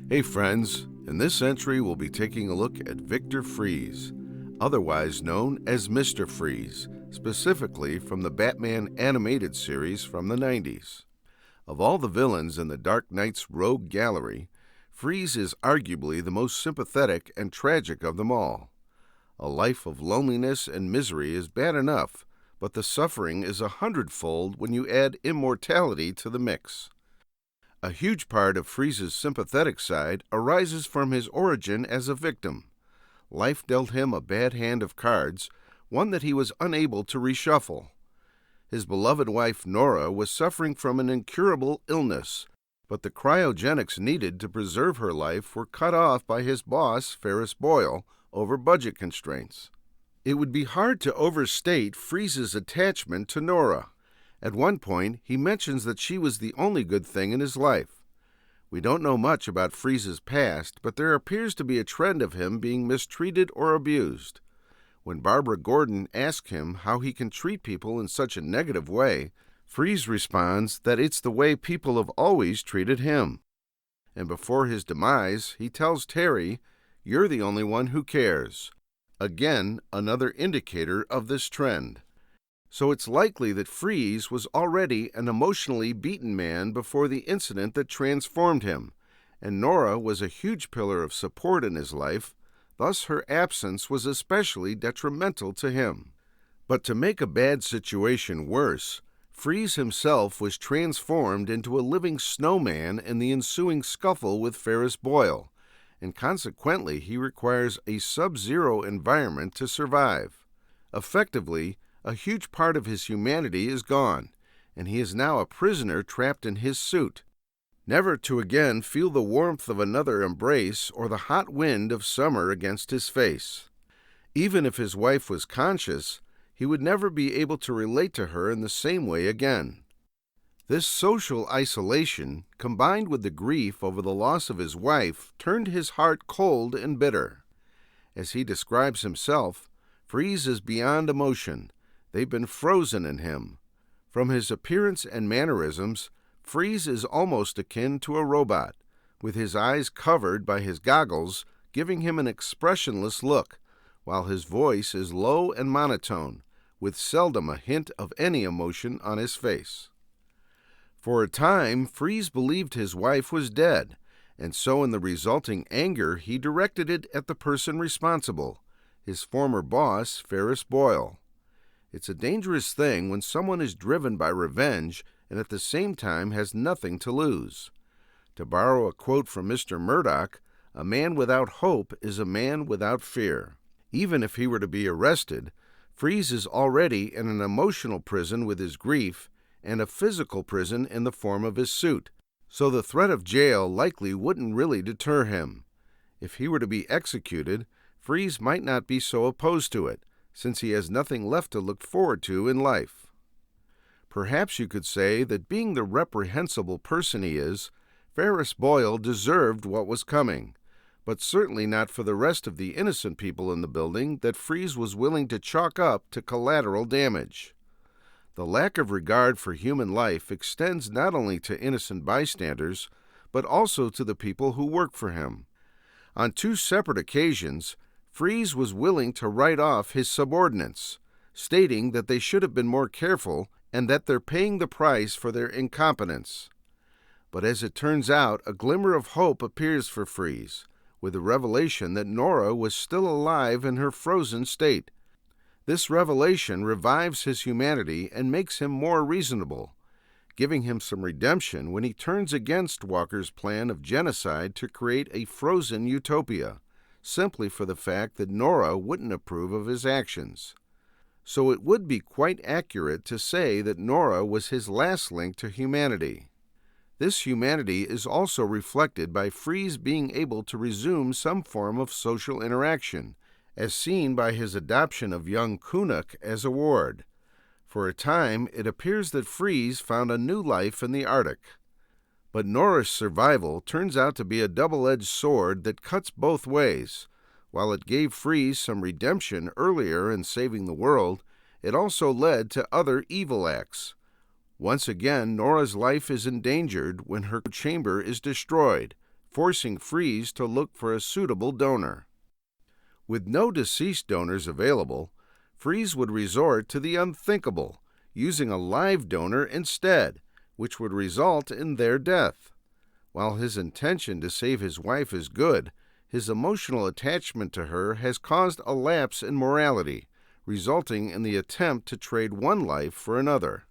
Hey friends, in this entry we'll be taking a look at Victor Fries, otherwise known as Mr. Freeze, specifically from the Batman animated series from the 90s. Of all the villains in the Dark Knight's rogue gallery, Freeze is arguably the most sympathetic and tragic of them all. A life of loneliness and misery is bad enough, but the suffering is 100-fold when you add immortality to the mix. A huge part of Freeze's sympathetic side arises from his origin as a victim. Life dealt him a bad hand of cards, one that he was unable to reshuffle. His beloved wife Nora was suffering from an incurable illness, but the cryogenics needed to preserve her life were cut off by his boss, Ferris Boyle, over budget constraints. It would be hard to overstate Freeze's attachment to Nora. At one point, he mentions that she was the only good thing in his life. We don't know much about Freeze's past, but there appears to be a trend of him being mistreated or abused. When Barbara Gordon asks him how he can treat people in such a negative way, Freeze responds that it's the way people have always treated him. And before his demise, he tells Terry, "You're the only one who cares." Again, another indicator of this trend. So it's likely that Freeze was already an emotionally beaten man before the incident that transformed him, and Nora was a huge pillar of support in his life, thus her absence was especially detrimental to him. But to make a bad situation worse, Freeze himself was transformed into a living snowman in the ensuing scuffle with Ferris Boyle, and consequently he requires a sub-zero environment to survive. Effectively, a huge part of his humanity is gone, and he is now a prisoner trapped in his suit, never to again feel the warmth of another embrace or the hot wind of summer against his face. Even if his wife was conscious, he would never be able to relate to her in the same way again. This social isolation, combined with the grief over the loss of his wife, turned his heart cold and bitter. As he describes himself, Freeze is beyond emotion. They've been frozen in him. From his appearance and mannerisms, Freeze is almost akin to a robot, with his eyes covered by his goggles, giving him an expressionless look, while his voice is low and monotone, with seldom a hint of any emotion on his face. For a time, Freeze believed his wife was dead, and so in the resulting anger he directed it at the person responsible, his former boss, Ferris Boyle. It's a dangerous thing when someone is driven by revenge and at the same time has nothing to lose. To borrow a quote from Mr. Murdoch, a man without hope is a man without fear. Even if he were to be arrested, Freeze is already in an emotional prison with his grief and a physical prison in the form of his suit, so the threat of jail likely wouldn't really deter him. If he were to be executed, Freeze might not be so opposed to it, since he has nothing left to look forward to in life. Perhaps you could say that being the reprehensible person he is, Ferris Boyle deserved what was coming, but certainly not for the rest of the innocent people in the building that Freeze was willing to chalk up to collateral damage. The lack of regard for human life extends not only to innocent bystanders, but also to the people who work for him. On two separate occasions, Freeze was willing to write off his subordinates, stating that they should have been more careful and that they're paying the price for their incompetence. But as it turns out, a glimmer of hope appears for Freeze, with the revelation that Nora was still alive in her frozen state. This revelation revives his humanity and makes him more reasonable, giving him some redemption when he turns against Walker's plan of genocide to create a frozen utopia, simply for the fact that Nora wouldn't approve of his actions. So it would be quite accurate to say that Nora was his last link to humanity. This humanity is also reflected by Freeze being able to resume some form of social interaction, as seen by his adoption of young Kunuk as a ward. For a time, it appears that Freeze found a new life in the Arctic. But Nora's survival turns out to be a double-edged sword that cuts both ways. While it gave Freeze some redemption earlier in saving the world, it also led to other evil acts. Once again, Nora's life is endangered when her chamber is destroyed, forcing Freeze to look for a suitable donor. With no deceased donors available, Freeze would resort to the unthinkable, using a live donor instead, which would result in their death. While his intention to save his wife is good, his emotional attachment to her has caused a lapse in morality, resulting in the attempt to trade one life for another.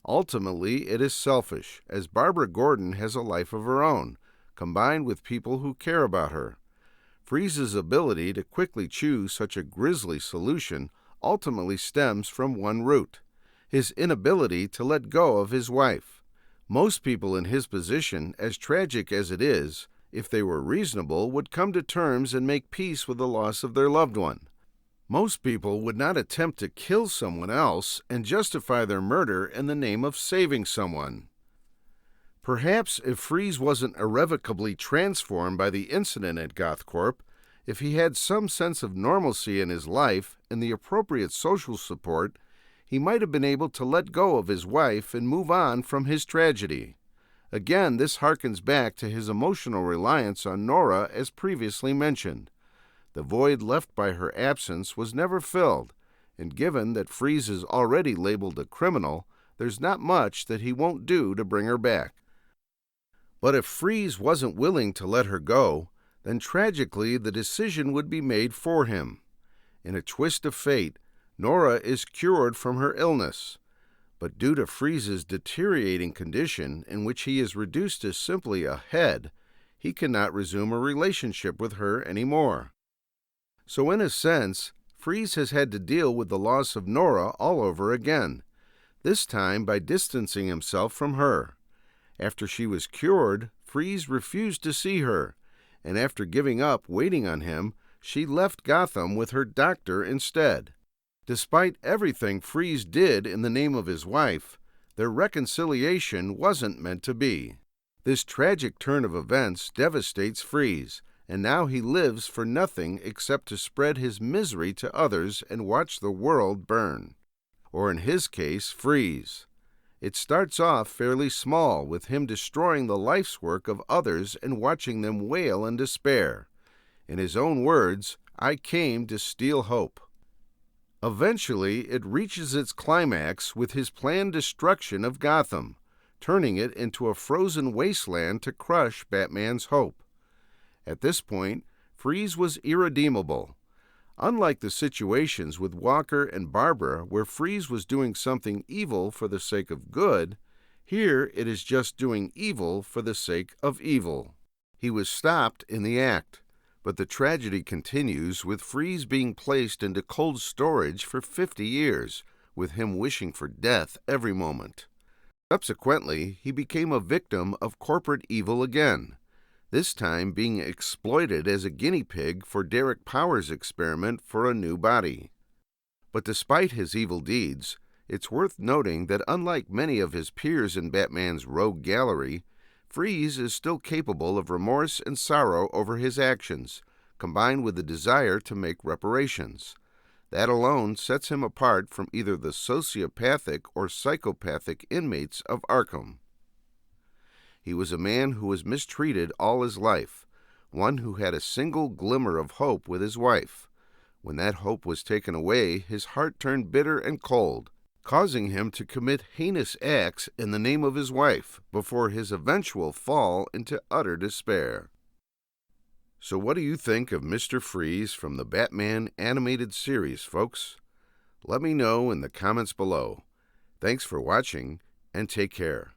Ultimately, it is selfish, as Barbara Gordon has a life of her own, combined with people who care about her. Freeze's ability to quickly choose such a grisly solution ultimately stems from one root: his inability to let go of his wife. Most people in his position, as tragic as it is, if they were reasonable, would come to terms and make peace with the loss of their loved one. Most people would not attempt to kill someone else and justify their murder in the name of saving someone. Perhaps if Freeze wasn't irrevocably transformed by the incident at Gothcorp, if he had some sense of normalcy in his life and the appropriate social support, he might have been able to let go of his wife and move on from his tragedy. Again, this harkens back to his emotional reliance on Nora as previously mentioned. The void left by her absence was never filled, and given that Freeze is already labeled a criminal, there's not much that he won't do to bring her back. But if Freeze wasn't willing to let her go, then tragically the decision would be made for him. In a twist of fate, Nora is cured from her illness, but due to Freeze's deteriorating condition, in which he is reduced to simply a head, he cannot resume a relationship with her anymore. So in a sense, Freeze has had to deal with the loss of Nora all over again, this time by distancing himself from her. After she was cured, Freeze refused to see her, and after giving up waiting on him, she left Gotham with her doctor instead. Despite everything Freeze did in the name of his wife, their reconciliation wasn't meant to be. This tragic turn of events devastates Freeze, and now he lives for nothing except to spread his misery to others and watch the world burn. Or in his case, freeze. It starts off fairly small, with him destroying the life's work of others and watching them wail in despair. In his own words, "I came to steal hope." Eventually, it reaches its climax with his planned destruction of Gotham, turning it into a frozen wasteland to crush Batman's hope. At this point, Freeze was irredeemable. Unlike the situations with Walker and Barbara, where Freeze was doing something evil for the sake of good, here it is just doing evil for the sake of evil. He was stopped in the act, but the tragedy continues with Freeze being placed into cold storage for 50 years, with him wishing for death every moment. Subsequently, he became a victim of corporate evil again, this time being exploited as a guinea pig for Derek Powers' experiment for a new body. But despite his evil deeds, it's worth noting that unlike many of his peers in Batman's rogue gallery, Freeze is still capable of remorse and sorrow over his actions, combined with the desire to make reparations. That alone sets him apart from either the sociopathic or psychopathic inmates of Arkham. He was a man who was mistreated all his life, one who had a single glimmer of hope with his wife. When that hope was taken away, his heart turned bitter and cold, causing him to commit heinous acts in the name of his wife before his eventual fall into utter despair. So what do you think of Mr. Freeze from the Batman animated series, folks? Let me know in the comments below. Thanks for watching, and take care.